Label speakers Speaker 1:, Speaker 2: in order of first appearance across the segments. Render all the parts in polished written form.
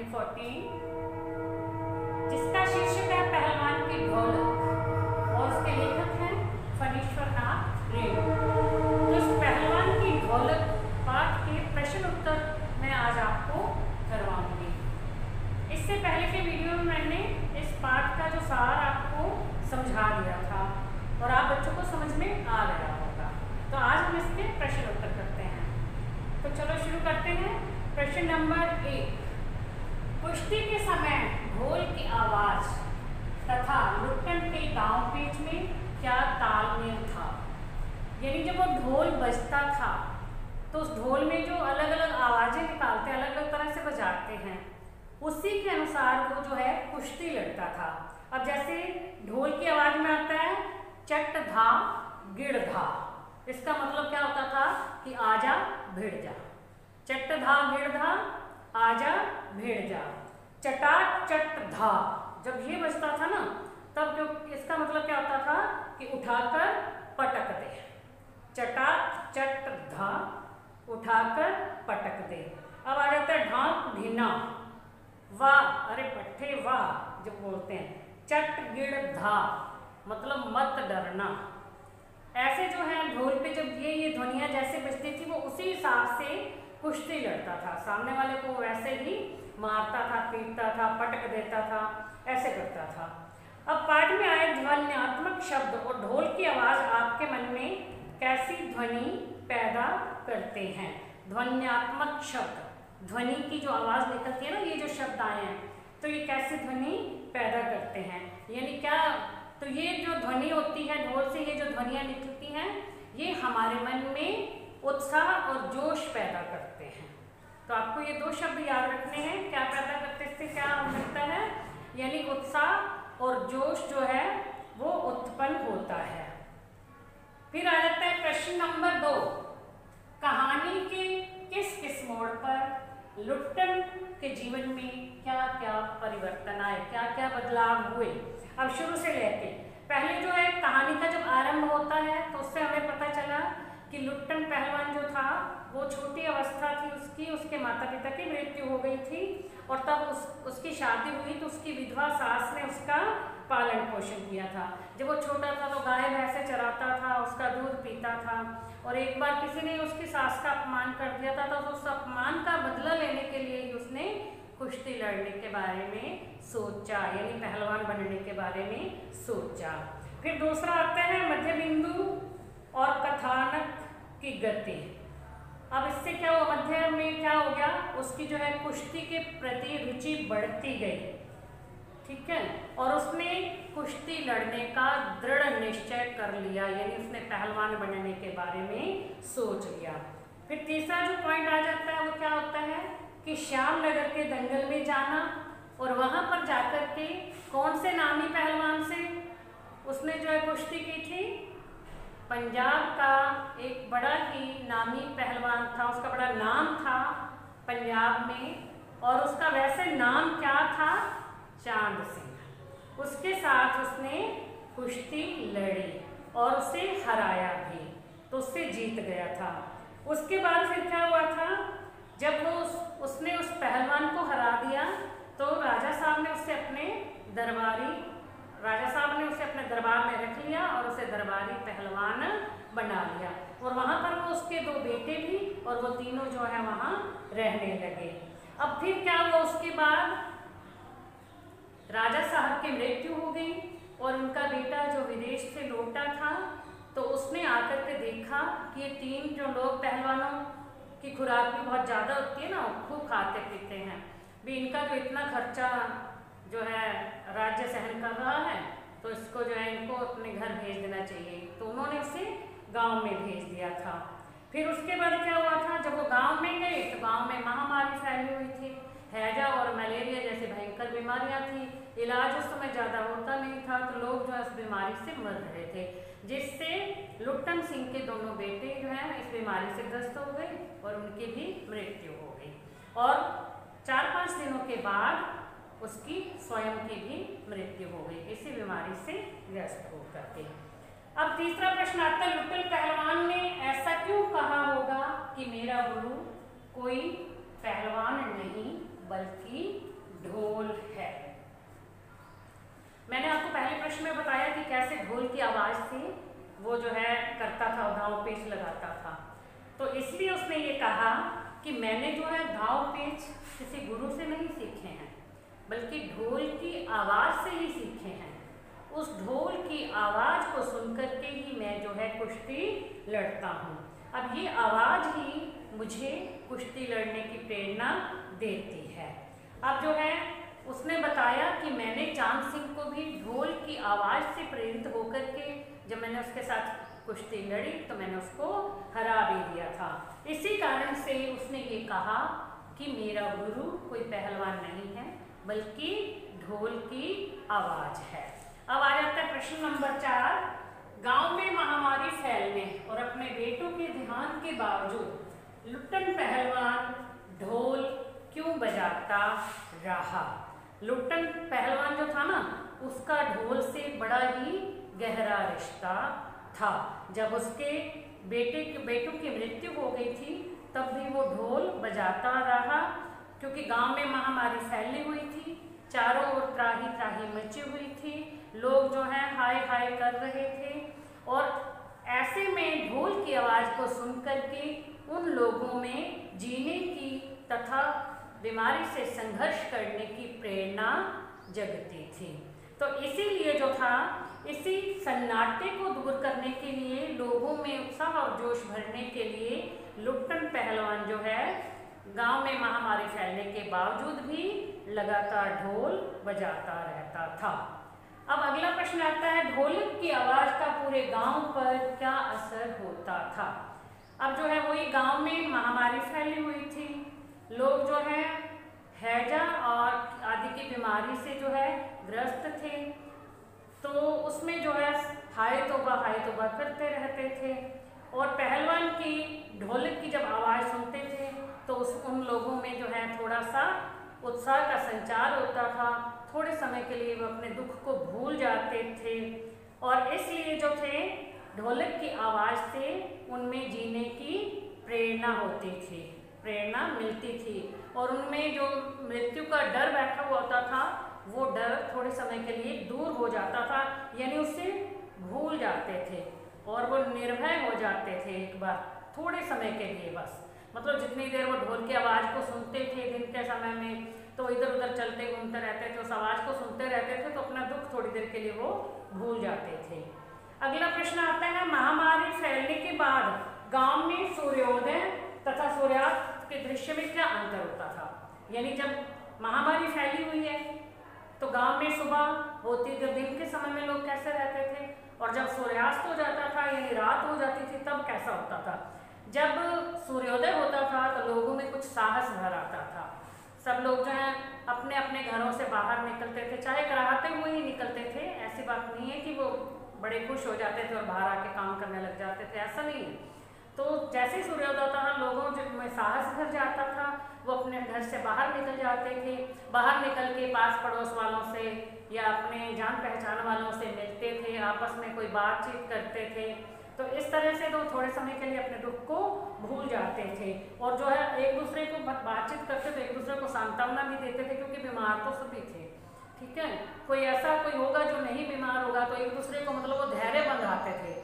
Speaker 1: 1914, जिसका शीर्षक है पहलवान की ढोलक और उसके लेखक हैं फणीश्वर नाथ रेणु। तो इस पहलवान की ढोलक पाठ के प्रश्न उत्तर मैं आज आपको करवाऊंगी। इससे पहले के वीडियो में मैंने इस पाठ का जो सार आपको समझा दिया था और आप बच्चों को समझ में आ गया होगा। तो आज हम इसके प्रश्न उत्तर करते हैं। तो चलो शुरू करते हैं। प्रश्न नंबर 1, कुश्ती के समय ढोल की आवाज तथा लुट्टन के गांव पेच में क्या तालमेल था? यानी जब वो ढोल बजता था तो उस ढोल में जो अलग अलग आवाजें निकालते हैं, अलग अलग तरह से बजाते हैं, उसी के अनुसार वो जो है कुश्ती लड़ता था। अब जैसे ढोल की आवाज में आता है चट धा गिड़ धा, इसका मतलब क्या होता था कि आजा भिड़ जा। चट धा गिड़ धा, आजा भिड़ जा। चटा चट धा, जब ये बजता था ना तब जो इसका मतलब क्या होता था कि उठाकर पटक दे। चटा चट धा, उठाकर पटक दे। अब आ जाता है ढांक ढीना, वाह अरे पट्टे वाह जब बोलते हैं। चट गिड़ धा मतलब मत डरना। ऐसे जो है ढोल पे जब ये ध्वनियाँ जैसे बजती थी वो उसी हिसाब से कुश्ती लड़ता था, सामने वाले को वैसे ही मारता था, पीटता था, पटक देता था, ऐसे करता था। अब पाठ में आए ध्वन्यात्मक शब्द और ढोल की आवाज आपके मन में कैसी ध्वनि पैदा करते हैं? ध्वन्यात्मक शब्द, ध्वनि की जो आवाज निकलती है ना, ये जो शब्द आए हैं तो ये कैसी ध्वनि पैदा करते हैं? यानी क्या, तो ये जो ध्वनि होती है ढोल से, ये जो ध्वनियाँ निकलती हैं ये हमारे मन में उत्साह और जोश पैदा करते हैं। तो आपको ये दो शब्द याद रखने हैं, क्या पैदा करते हैं, इससे क्या मिलता है, यानी उत्साह और जोश जो है वो उत्पन्न होता है। फिर आ जाता है प्रश्न नंबर 2, कहानी के किस किस मोड़ पर लुट्टन के जीवन में क्या क्या परिवर्तन आए, क्या क्या बदलाव हुए? अब शुरू से लेके पहले जो है कहानी का जब आरंभ होता है तो उससे हमें पता चला कि लुट्टन पहलवान जो था वो छोटी अवस्था थी उसकी, उसके माता पिता की मृत्यु हो गई थी और तब उसकी शादी हुई तो उसकी विधवा सास ने उसका पालन पोषण किया था। जब वो छोटा था तो गाय भैंसे चराता था, उसका दूध पीता था और एक बार किसी ने उसकी सास का अपमान कर दिया था तो उस अपमान का बदला लेने के लिए ही उसने कुश्ती लड़ने के बारे में सोचा, यानी पहलवान बनने के बारे में सोचा। फिर दूसरा आता है मध्य बिंदु और कथानक की गति। अब इससे क्या हुआ, मध्य में क्या हो गया, उसकी जो है कुश्ती के प्रति रुचि बढ़ती गई, ठीक है, और उसने कुश्ती लड़ने का दृढ़ निश्चय कर लिया, यानी उसने पहलवान बनने के बारे में सोच लिया। फिर तीसरा जो पॉइंट आ जाता है वो क्या होता है कि श्यामनगर के दंगल में जाना और वहां पर जाकर के कौन से नामी पहलवान से उसने जो है कुश्ती की थी? पंजाब का एक बड़ा ही नामी पहलवान था, उसका बड़ा नाम था पंजाब में और उसका वैसे नाम क्या था? चांद सिंह। उसके साथ उसने कुश्ती लड़ी और उसे हराया भी, तो उससे जीत गया था। उसके बाद फिर क्या हुआ था, जब वो उसने उस पहलवान को हरा दिया तो राजा साहब ने उसे अपने दरबार में रख लिया और उसे दरबारी पहलवान बना लिया और वहाँ पर वो उसके 2 बेटे भी और वो तीनों जो है वहाँ रहने लगे। अब फिर क्या हुआ, उसके बाद राजा साहब की मृत्यु हो गई और उनका बेटा जो विदेश से लौटा था तो उसने आकर के देखा कि ये 3 जो लोग, पहलवानों की खुराक भी बहुत ज़्यादा होती है ना, खूब खाते पीते हैं भी, इनका जो इतना खर्चा जो है राज्य सहन कर रहा है तो इसको जो है इनको अपने घर भेज देना चाहिए। तो उन्होंने उसे गांव में भेज दिया था। फिर उसके बाद क्या हुआ था, जब वो गांव में गए तो गांव में महामारी फैली हुई थी, हैजा और मलेरिया जैसे भयंकर बीमारियां थी, इलाज उस समय ज़्यादा होता नहीं था तो लोग जो है उस बीमारी से मर रहे थे, जिससे लुट्टन सिंह के दोनों बेटे जो हैं इस बीमारी से ग्रस्त हो गए और उनकी भी मृत्यु हो गई और 4-5 दिनों के बाद उसकी स्वयं की भी मृत्यु हो गई इसी बीमारी से ग्रस्त होकर के। अब तीसरा प्रश्न आता है, लुट्टन पहलवान ने ऐसा क्यों कहा होगा कि मेरा गुरु कोई पहलवान नहीं बल्कि ढोल है। मैंने आपको पहले प्रश्न में बताया कि कैसे ढोल की आवाज से वो जो है करता था, दांव पेच लगाता था। तो इसलिए उसने ये कहा कि मैंने जो है दांव पेच किसी गुरु से नहीं सीखे हैं, बल्कि ढोल की आवाज से ही सीखे हैं। उस ढोल की आवाज को सुनकर के ही मैं जो है कुश्ती लड़ता हूँ। अब ये आवाज ही मुझे कुश्ती लड़ने की प्रेरणा देती है। अब जो है उसने बताया कि मैंने चांद सिंह को भी ढोल की आवाज से प्रेरित होकर के जब मैंने उसके साथ कुश्ती लड़ी तो मैंने उसको हरा भी दिया था। इसी कारण से उसने ये कहा कि मेरा गुरु कोई पहलवान नहीं है, बल्कि ढोल की आवाज है। अब आ जाता है प्रश्न नंबर 4। गांव में महामारी फैलने और अपने बेटों के ध्यान के बावजूद लुट्टन पहलवान ढोल क्यों बजाता रहा? लुट्टन पहलवान जो था ना, उसका ढोल से बड़ा ही गहरा रिश्ता था। जब उसके बेटों की मृत्यु हो गई थी तब भी वो ढोल बजाता रहा, क्योंकि गांव में महामारी फैली हुई थी, चारों ओर त्राही त्राही मची हुई थी, लोग जो है हाय हाय कर रहे थे। और ऐसे में ढोल की आवाज को सुनकर के उन लोगों में जीने की तथा बीमारी से संघर्ष करने की प्रेरणा जगती थी। तो इसीलिए जो था, इसी सन्नाटे को दूर करने के लिए, लोगों में उत्साह और जोश भरने के लिए लुट्टन पहलवान जो है गांव में महामारी फैलने के बावजूद भी लगातार ढोल बजाता रहता था। अब अगला प्रश्न आता है, ढोलक की आवाज का पूरे गांव पर क्या असर होता था? अब जो है वही गांव में महामारी फैली हुई थी, लोग जो है हैजा और आदि की बीमारी से जो है ग्रस्त थे, तो उसमें जो है हाय तौबा करते रहते थे। और पहलवान की ढोलक की जब आवाज़ सुनते थे तो उन लोगों में जो है थोड़ा सा उत्साह का संचार होता था, थोड़े समय के लिए वो अपने दुख को भूल जाते थे। और इसलिए जो थे ढोलक की आवाज़ से उनमें जीने की प्रेरणा होती थी, प्रेरणा मिलती थी, और उनमें जो मृत्यु का डर बैठा हुआ होता था वो डर थोड़े समय के लिए दूर हो जाता था, यानी उससे भूल जाते थे और वो निर्भय हो जाते थे एक बार थोड़े समय के लिए बस। मतलब जितनी देर वो ढोल की आवाज़ को सुनते थे दिन के समय में, तो इधर उधर चलते घूमते रहते थे, उस आवाज़ को सुनते रहते थे, तो अपना दुख थोड़ी देर के लिए वो भूल जाते थे। अगला प्रश्न आता है, महामारी फैलने के बाद गांव में सूर्योदय तथा सूर्यास्त के दृश्य में क्या अंतर होता था? यानी जब महामारी फैली हुई है तो गांव में सुबह होती, जब दिन के समय में लोग कैसे रहते थे, और जब सूर्यास्त हो जाता था यानी रात हो जाती थी तब कैसा होता था? जब सूर्योदय होता था तो लोगों में कुछ साहस भर आता था, सब लोग जो है अपने अपने घरों से बाहर निकलते थे, चाहे कराहते हुए ही निकलते थे। ऐसी बात नहीं है कि वो बड़े खुश हो जाते थे और बाहर आके काम करने लग जाते थे, ऐसा नहीं है। तो जैसे ही सूर्योदय होता था लोगों में साहस भर जाता था, वो अपने घर से बाहर निकल जाते थे, बाहर निकल के पास पड़ोस वालों से या अपने जान पहचान वालों से मिलते थे, आपस में कोई बातचीत करते थे। तो इस तरह से तो थोड़े समय के लिए अपने दुख को भूल जाते थे, और जो है एक दूसरे को बातचीत करते थे, एक दूसरे को सांत्वना भी देते थे, क्योंकि बीमार तो सभी थे, ठीक है। कोई ऐसा कोई होगा जो नहीं बीमार होगा तो एक दूसरे को मतलब वो धैर्य बंधाते थे।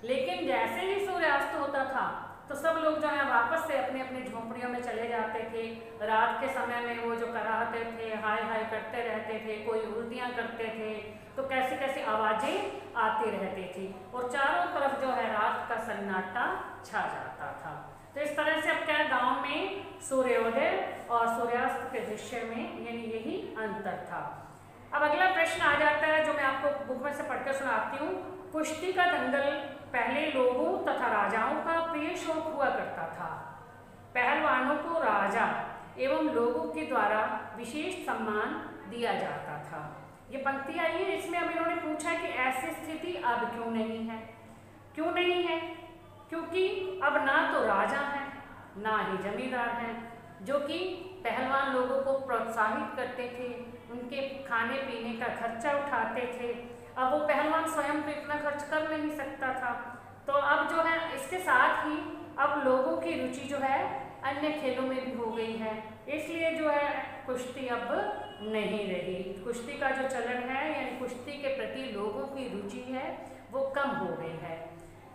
Speaker 1: लेकिन जैसे ही सूर्यास्त होता था तो सब लोग जो है वापस से अपने अपने झोंपड़ियों में चले जाते थे। रात के समय में वो जो कराहते थे, हाय हाय करते रहते थे, कोई उल्टियाँ करते थे, तो कैसी कैसी आवाज़ें आती रहती थी, और चारों तरफ जो है रात का सन्नाटा छा जाता था। तो इस तरह से अब क्या गांव में सूर्योदय और सूर्यास्त के दृश्य में यानी यही अंतर था। अब अगला प्रश्न आ जाता है जो मैं आपको बुक में से पढ़कर सुनाती हूँ। कुश्ती का दंगल पहले लोगों तथा राजाओं का प्रिय शौक हुआ करता था। पहलवानों को राजा एवं लोगों के द्वारा विशेष सम्मान दिया जाता था। ये पंक्ति आई है, इसमें अब इन्होंने पूछा कि ऐसी स्थिति अब क्यों नहीं है? क्यों नहीं है? क्योंकि अब ना तो राजा हैं ना ही जमींदार हैं जो कि पहलवान लोगों को प्रोत्साहित करते थे, उनके खाने पीने का खर्चा उठाते थे। अब वो पहलवान स्वयं तो इतना खर्च कर नहीं सकता था, तो अब जो है इसके साथ ही अब लोगों की रुचि जो है अन्य खेलों में भी हो गई है। इसलिए जो है कुश्ती अब नहीं रही। कुश्ती का जो चलन है यानी कुश्ती के प्रति लोगों की रुचि है वो कम हो गई है।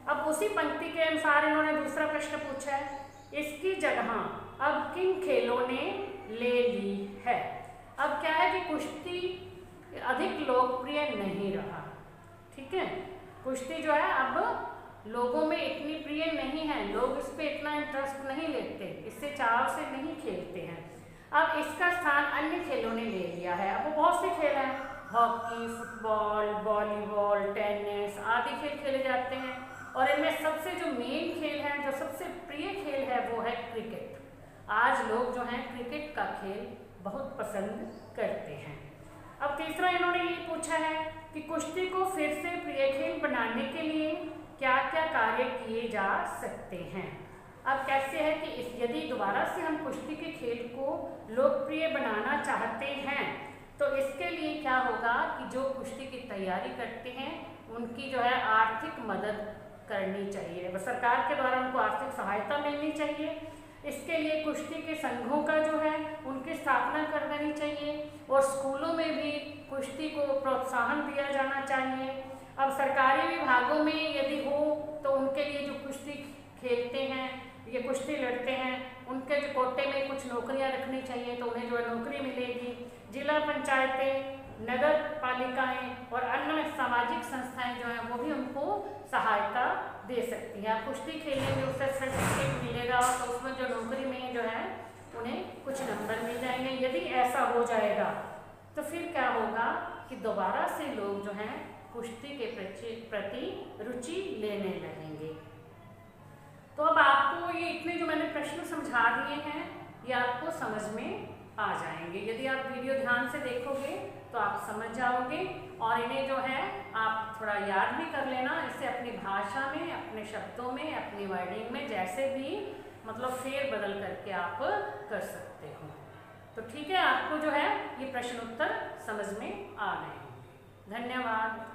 Speaker 1: अब उसी पंक्ति के अनुसार इन्होंने दूसरा प्रश्न पूछा है, इसकी जगह अब किन खेलों ने ले ली है। अब क्या है कि कुश्ती अधिक लोकप्रिय नहीं रहा, ठीक है। कुश्ती जो है अब लोगों में इतनी प्रिय नहीं है, लोग इस पे इतना इंटरेस्ट नहीं लेते, इससे चाव से नहीं खेलते हैं। अब इसका स्थान अन्य खेलों ने ले लिया है। अब वो बहुत से खेल हैं, हॉकी, फुटबॉल, वॉलीबॉल, टेनिस आदि खेल खेले जाते हैं और इनमें सबसे जो मेन खेल है, जो सबसे प्रिय खेल है वो है क्रिकेट। आज लोग जो हैं क्रिकेट का खेल बहुत पसंद करते हैं। अब तीसरा इन्होंने ये पूछा है कि कुश्ती को फिर से प्रिय खेल बनाने के लिए क्या क्या कार्य किए जा सकते हैं। अब कैसे है कि यदि दोबारा से हम कुश्ती के खेल को लोकप्रिय बनाना चाहते हैं तो इसके लिए क्या होगा कि जो कुश्ती की तैयारी करते हैं उनकी जो है आर्थिक मदद करनी चाहिए, सरकार के द्वारा उनको आर्थिक सहायता मिलनी चाहिए। इसके लिए कुश्ती के संघों का जो है उनकी स्थापना कर देनी चाहिए और स्कूलों में भी कुश्ती को प्रोत्साहन दिया जाना चाहिए। अब सरकारी विभागों में यदि हो तो उनके लिए जो कुश्ती खेलते हैं ये कुश्ती लड़ते हैं उनके जो कोटे में कुछ नौकरियां रखनी चाहिए तो उन्हें जो है नौकरी मिलेगी। जिला पंचायतें, नगर पालिकाएं और अन्य सामाजिक संस्थाएं जो हैं वो भी उनको सहायता दे सकती हैं। कुश्ती खेलेंगे उससे सर्टिफिकेट मिलेगा तो उसमें जो नौकरी में जो है उन्हें कुछ नंबर मिल जाएंगे। यदि ऐसा हो जाएगा तो फिर क्या होगा कि दोबारा से लोग जो हैं कुश्ती के प्रति रुचि लेने लगेंगे। तो अब आपको ये इतने जो मैंने प्रश्न समझा दिए हैं ये आपको समझ में आ जाएंगे। यदि आप वीडियो ध्यान से देखोगे तो आप समझ जाओगे और इन्हें जो है आप थोड़ा याद भी कर लेना। इससे अपनी भाषा में, अपने शब्दों में, अपनी वर्डिंग में जैसे भी मतलब फेर बदल करके आप कर सकते हो। तो ठीक है, आपको जो है ये प्रश्न उत्तर समझ में आ गए होंगे। धन्यवाद।